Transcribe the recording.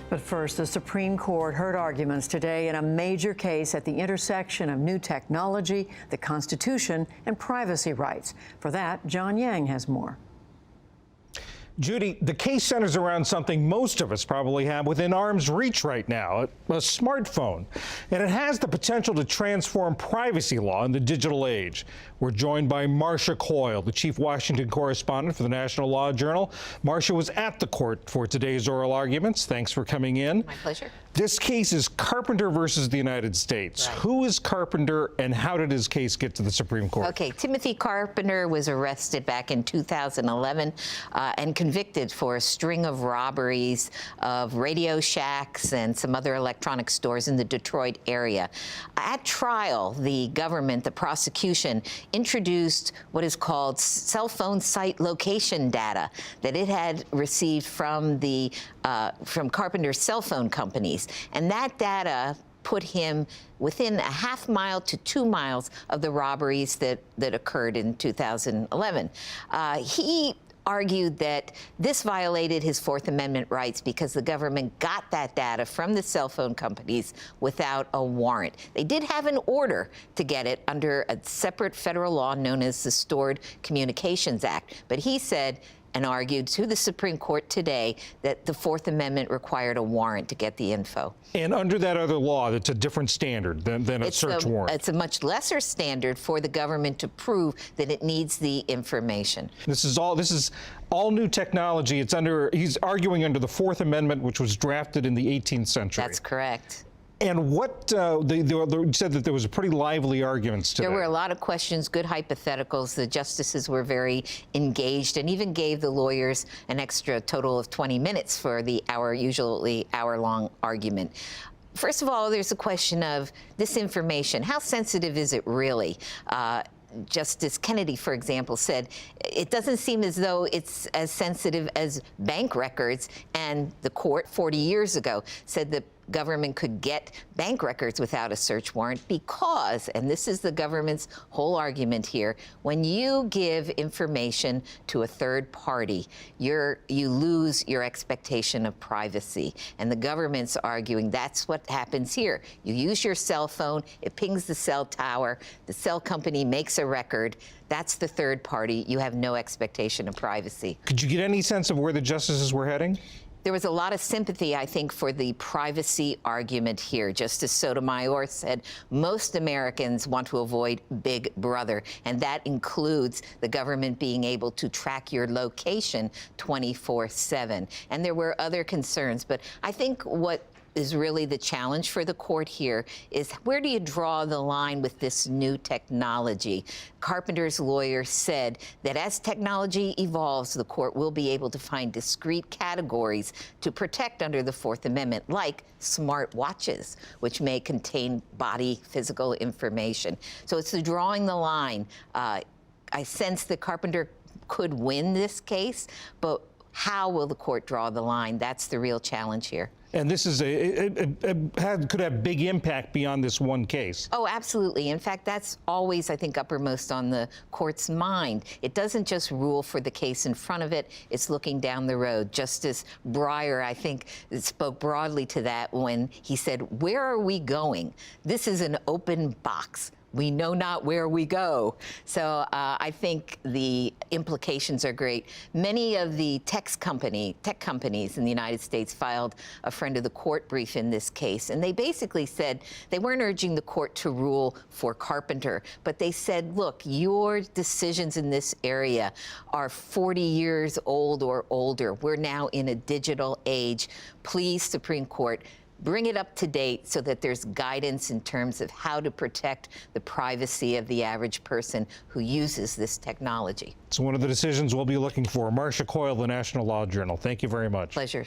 But first, the Supreme Court heard arguments today in a major case at the intersection of new technology, the Constitution, and privacy rights. For that, John Yang has more. Judy, the case centers around something most of us probably have within arm's reach right now, a smartphone. And it has the potential to transform privacy law in the digital age. We're joined by Marcia Coyle, the chief Washington correspondent for the National Law Journal. Marcia was at the court for today's oral arguments. Thanks for coming in. My pleasure. This case is Carpenter versus the United States. Right. Who is Carpenter and how did his case get to the Supreme Court? Okay, Timothy Carpenter was arrested back in 2011 and convicted for a string of robberies of Radio Shacks and some other electronic stores in the Detroit area. At trial, the government, the prosecution, introduced what is called cell phone site location data that it had received from Carpenter's cell phone companies. And that data put him within a half mile to 2 miles of the robberies that occurred in 2011. He argued that this violated his Fourth Amendment rights because the government got that data from the cell phone companies without a warrant. They did have an order to get it under a separate federal law known as the Stored Communications Act. But he said and argued to the Supreme Court today that the Fourth Amendment required a warrant to get the info. And under that other law, that's a different standard than a search warrant. It's a much lesser standard for the government to prove that it needs the information. This is all new technology. He's arguing under the Fourth Amendment, which was drafted in the 18th century. That's correct. And what they said that there was a pretty lively arguments today. There were a lot of questions, good hypotheticals. The justices were very engaged and even gave the lawyers an extra total of 20 minutes for the usually hour-long argument. First of all, there's a question of this information. How sensitive is it really? Justice Kennedy, for example, said it doesn't seem as though it's as sensitive as bank records, and the court 40 years ago said the government could get bank records without a search warrant because, and this is the government's whole argument here, when you give information to a third party, you lose your expectation of privacy. And the government's arguing that's what happens here. You use your cell phone, it pings the cell tower, the cell company makes a record. That's the third party. You have no expectation of privacy. Could you get any sense of where the justices were heading? There was a lot of sympathy, I think, for the privacy argument here. Justice Sotomayor said most Americans want to avoid Big Brother, and that includes the government being able to track your location 24/7. And there were other concerns, but I think what is really the challenge for the court here is where do you draw the line with this new technology? Carpenter's lawyer said that as technology evolves, the court will be able to find discrete categories to protect under the Fourth Amendment, like smart watches, which may contain body physical information. So it's the drawing the line. I sense that Carpenter could win this case, but how will the court draw the line? That's the real challenge here. And this is could have big impact beyond this one case. Oh, absolutely. In fact, that's always, I think, uppermost on the court's mind. It doesn't just rule for the case in front of it, it's looking down the road. Justice Breyer, I think, spoke broadly to that when he said, where are we going? This is an open box. We know not where we go. So I think the implications are great. Many of the tech companies in the United States filed a friend of the court brief in this case, and they basically said they weren't urging the court to rule for Carpenter, but they said, look, your decisions in this area are 40 years old or older. We're now in a digital age. Please, Supreme Court, bring it up to date so that there's guidance in terms of how to protect the privacy of the average person who uses this technology. It's one of the decisions we'll be looking for. Marcia Coyle, the National Law Journal. Thank you very much. Pleasure.